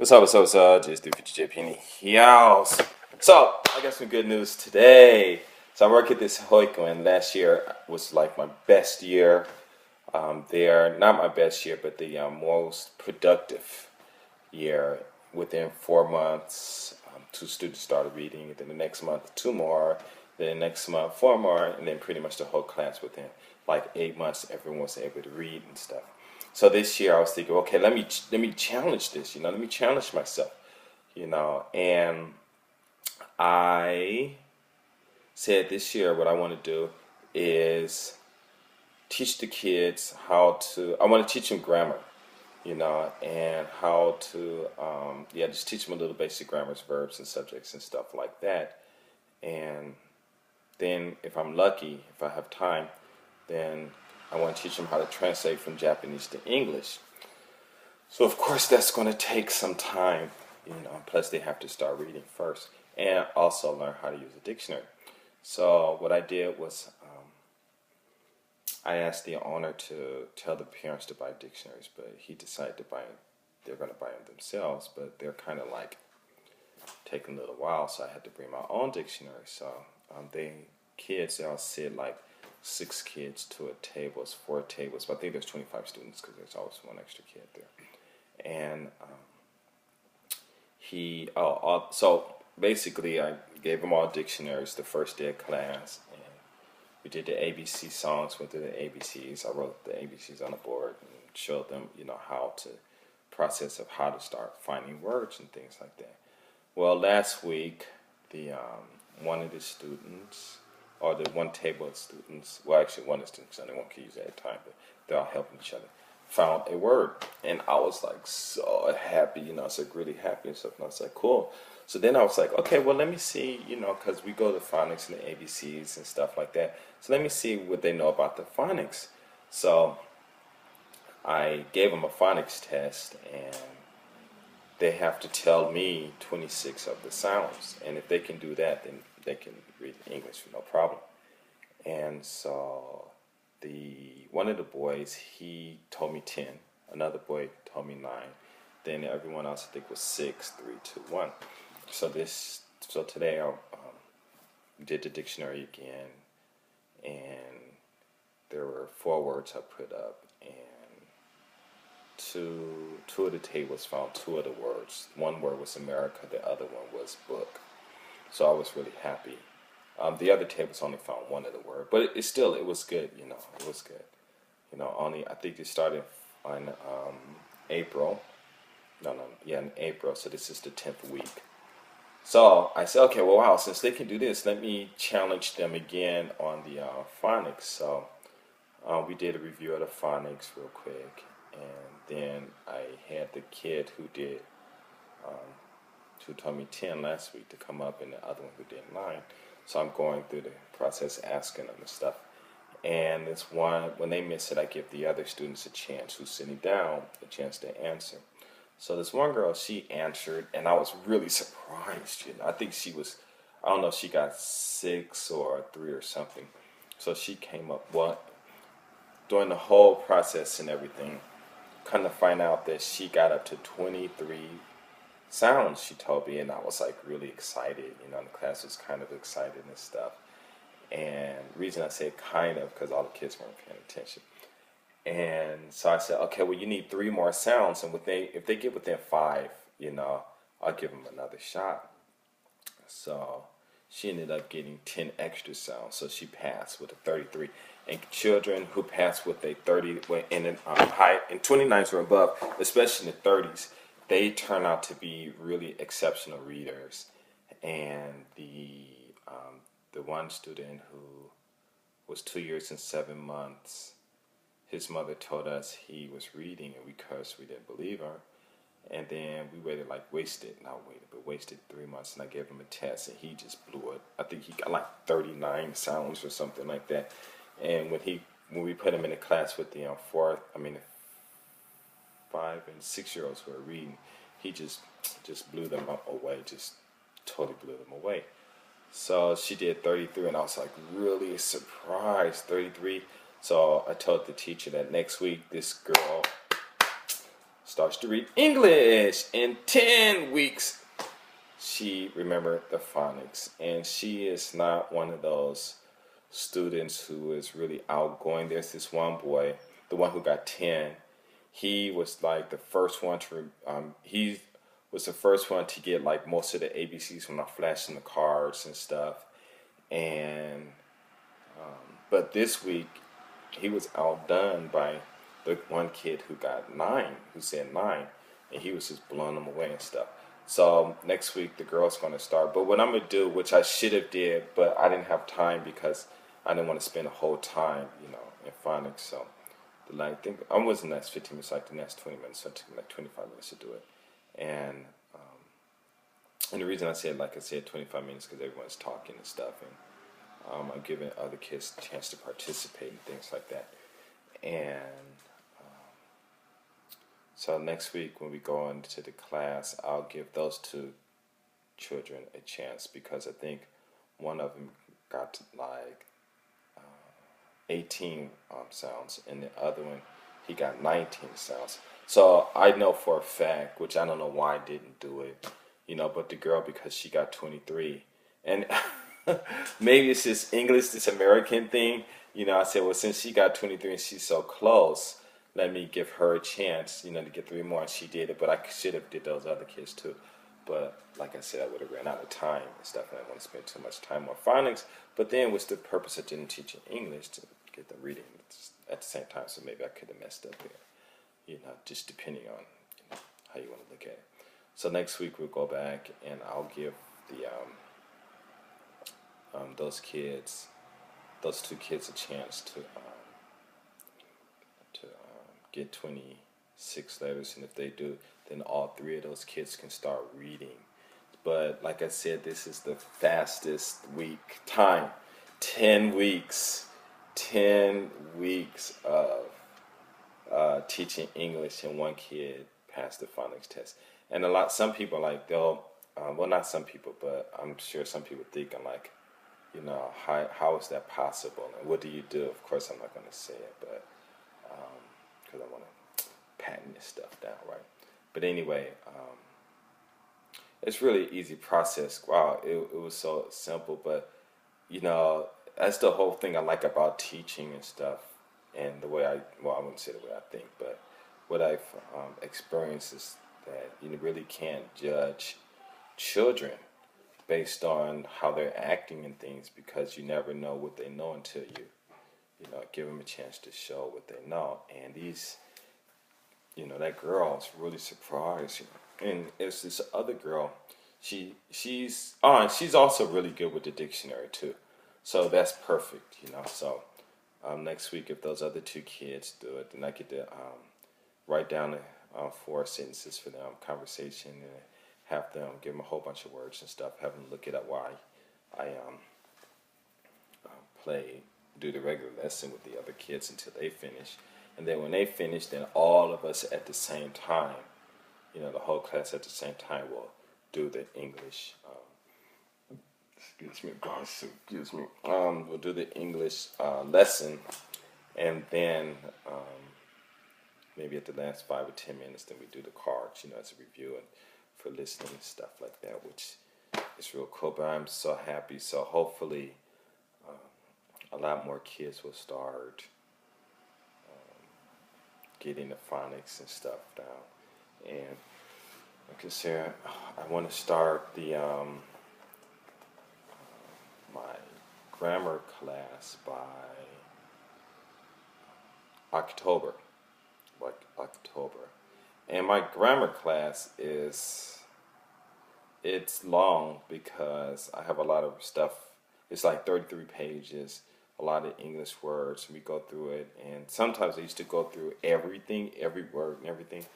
What's up? Just do future JP in the house. So, I got some good news today. So, I work at this Hoiko, and last year was like my best year there. Not my best year, but the most productive year. Within 4 months, two students started reading. Then the next month, two more. Then the next month, four more. And then pretty much the whole class within like 8 months, everyone was able to read and stuff. So this year I was thinking, okay, let me challenge this, let me challenge myself, and I said this year what I want to do is teach the kids I want to teach them grammar, and how to, just teach them a little basic grammars, verbs and subjects and stuff like that. And then if I'm lucky, if I have time, then I want to teach them how to translate from Japanese to English. So of course that's going to take some time, plus they have to start reading first and also learn how to use a dictionary. So what I did was I asked the owner to tell the parents to buy dictionaries, but he decided they're going to buy them themselves, but they're kind of like taking a little while, so I had to bring my own dictionary. So they all sit like 6 kids to a table. It's 4 tables, but I think there's 25 students because there's always one extra kid there. And so basically I gave them all dictionaries the first day of class, and we did the ABC songs, went through the ABCs. I wrote the ABCs on the board and showed them, how to process of how to start finding words and things like that. Well, last week, the one of the students, or the one table of students, well, actually one of the students, only one could use it at a time, but they're all helping each other, found a word. And I was like so happy, so really happy and stuff. And I was like, cool. So then I was like, okay, well, let me see, because we go to phonics and the ABCs and stuff like that. So let me see what they know about the phonics. So I gave them a phonics test, and they have to tell me 26 of the sounds. And if they can do that, then they can read English with no problem. And so one of the boys, he told me 10. Another boy told me 9. Then everyone else, I think, was 6, 3, 2, 1. So today I did the dictionary again, and there were 4 words I put up, and two of the tables found 2 of the words. One word was America, the other one was book. So I was really happy. The other tables only found 1 of the word, but it was good, it was good. I think it started on April. In April, so this is the 10th week. So I said, okay, well, wow, since they can do this, let me challenge them again on the phonics. So we did a review of the phonics real quick, and then I had the kid who told me 10 last week to come up, and the other one who did 9. So I'm going through the process, asking them and stuff. And this one, when they miss it, I give the other students a chance who's sitting down, a chance to answer. So this one girl, she answered, and I was really surprised. I think I don't know if she got 6 or 3 or something. So she came up, during the whole process and everything, come to find out that she got up to 23 sounds, she told me, and I was like really excited. The class was kind of excited and stuff. And the reason I say kind of, because all the kids weren't paying attention. And so I said, okay, well, you need 3 more sounds, and if they get within 5, I'll give them another shot. So she ended up getting 10 extra sounds, so she passed with a 33. And children who pass with a 30, in high, and 29s or above, especially in the 30s, they turn out to be really exceptional readers. And the one student who was 2 years and 7 months, his mother told us he was reading, and we cursed, we didn't believe her. And then we wasted 3 months, and I gave him a test, and he just blew it. I think he got like 39 sounds or something like that. And when we put him in a class with the 5 and 6 year olds who are reading, he just blew them away, just totally blew them away. So she did 33, and I was like really surprised, 33. So I told the teacher that next week this girl, starts to read English. In 10 weeks, she remembered the phonics. And she is not one of those students who is really outgoing. There's this one boy, the one who got 10. He was like the first one to, he was the first one to get like most of the ABCs when I flashed in the cards and stuff. And, but this week, he was outdone by the one kid who got 9, who said 9, and he was just blowing them away and stuff. So next week the girl's going to start. But what I'm going to do, which I should have did, but I didn't have time because I didn't want to spend the whole time, in phonics. So I think I wasn't the next 15 minutes, like the next 20 minutes. So it took me like 25 minutes to do it. And the reason I said, like I said, 25 minutes because everyone's talking and stuff, and I'm giving other kids a chance to participate and things like that. And so next week when we go into the class, I'll give those 2 children a chance because I think one of them got like 18 sounds, and the other one, he got 19 sounds. So I know for a fact, which I don't know why I didn't do it, but the girl, because she got 23, and maybe it's just English, this American thing, I said, well, since she got 23 and she's so close, let me give her a chance, to get 3 more, and she did it, but I should have did those other kids too. But like I said, I would have ran out of time and stuff, and I want to spend too much time on phonics. But then what's the purpose of didn't teaching English to get them reading at the same time? So maybe I could have messed up there, just depending on how you want to look at it. So next week we'll go back and I'll give the those 2 kids a chance to get 26 letters, and if they do, then all 3 of those kids can start reading. But like I said, this is the fastest week time. 10 weeks of teaching English, and 1 kid passed the phonics test. And some people like they'll, well, not some people, but I'm sure some people thinking like, how is that possible? And what do you do? Of course, I'm not going to say it, but because I want to patent this stuff down, right? But anyway, it's really an easy process. Wow, it was so simple, but that's the whole thing I like about teaching and stuff, and the way I wouldn't say the way I think, but what I've experienced is that you really can't judge children based on how they're acting and things, because you never know what they know until you give them a chance to show what they know. And these, that girl is really surprised. And it's this other girl, she's also really good with the dictionary too. So that's perfect, So next week, if those other 2 kids do it, then I get to write down 4 sentences for them, conversation, and have them give them a whole bunch of words and stuff, have them look it up while I do the regular lesson with the other kids until they finish. And then when they finish, then all of us at the same time, the whole class at the same time will do the English. We'll do the English lesson, and then maybe at the last 5 or 10 minutes, then we do the cards, as a review and for listening and stuff like that, which is real cool. But I'm so happy. So hopefully, a lot more kids will start getting the phonics and stuff down. And like I said, I want to start the my grammar class by October, And my grammar class it's long because I have a lot of stuff. It's like 33 pages, a lot of English words, and we go through it. And sometimes I used to go through everything, every word and everything.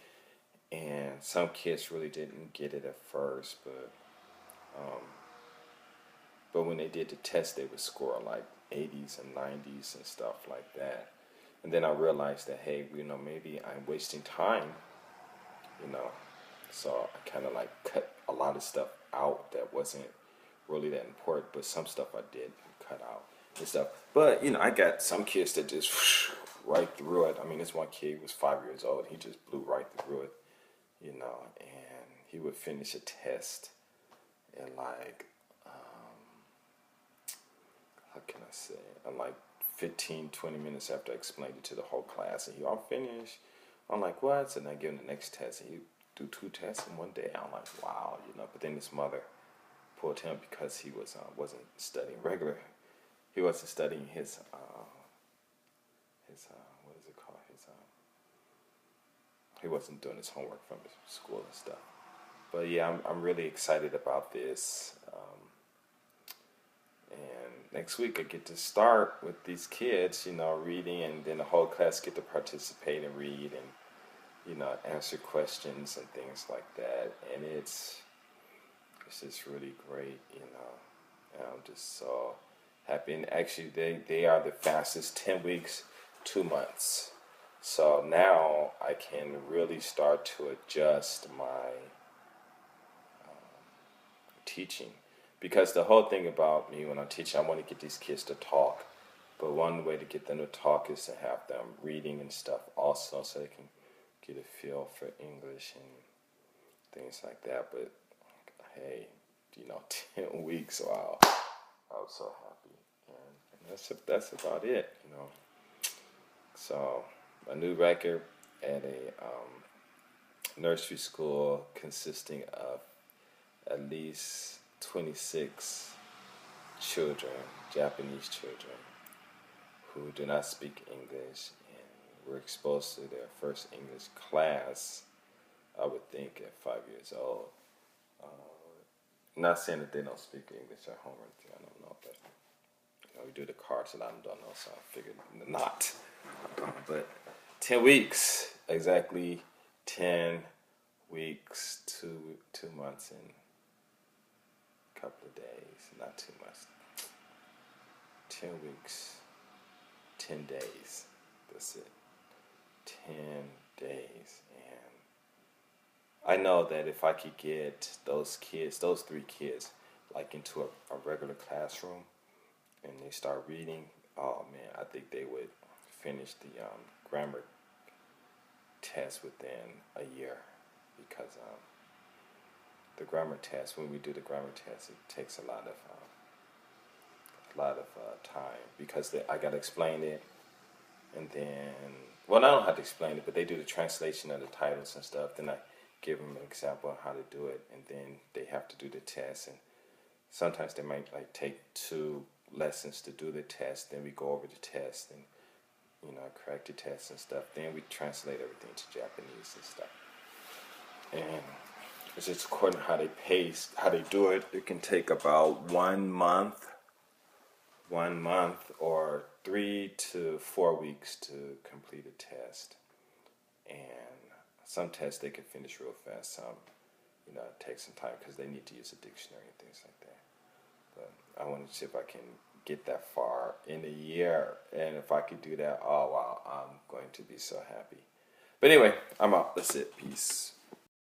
And some kids really didn't get it at first, but when they did the test, they would score like 80s and 90s and stuff like that. And then I realized that, hey, maybe I'm wasting time, So I kind of like cut a lot of stuff out that wasn't really that important, but some stuff I did cut out and stuff. But, I got some kids that just right through it. I mean, this one kid was 5 years old. He just blew right through it. and he would finish a test in like, how can I say, in like 15, 20 minutes after I explained it to the whole class. And I'm finished. I'm like, what? So then I give him the next test. And he do 2 tests in one day. I'm like, wow, But then his mother pulled him because he wasn't studying regular. He wasn't studying his what is it called? He wasn't doing his homework from his school and stuff. But yeah, I'm really excited about this. And next week I get to start with these kids, reading, and then the whole class get to participate and read and, answer questions and things like that. And it's just really great, And I'm just so happy. And actually, they are the fastest 10 weeks, 2 months. So now I can really start to adjust my teaching. Because the whole thing about me when I'm teaching, I want to get these kids to talk. But one way to get them to talk is to have them reading and stuff also, so they can get a feel for English and things like that. But hey, 10 weeks, wow, I was so happy. And that's about it, So a new record at a nursery school consisting of at least 26 children, Japanese children, who do not speak English, and were exposed to their first English class, I would think, at 5 years old. Not saying that they don't speak English at home or anything, I don't know, but we do the cards, a lot of them don't know, so I figured not. But 10 weeks, exactly 10 weeks, 2 months and a couple of days, not too much. 10 weeks, 10 days, that's it. 10 days, and I know that if I could get those 3 kids, like into a regular classroom, and they start reading, oh man, I think they would finish the grammar test within a year, because the grammar test, when we do the grammar test, it takes a lot of time, because I got to explain it, and then, well, I don't have to explain it, but they do the translation of the titles and stuff. Then I give them an example of how to do it, and then they have to do the test. And sometimes they might take 2 lessons to do the test. Then we go over the test and correct the test and stuff. Then we translate everything to Japanese and stuff. And it's just according to how they do it. It can take about 1 month or 3 to 4 weeks to complete a test. And some tests they can finish real fast. Some, it takes some time because they need to use a dictionary and things like that. But I want to see if I can get that far in a year. And if I could do that, oh wow, I'm going to be so happy. But anyway, I'm out. That's it. Peace.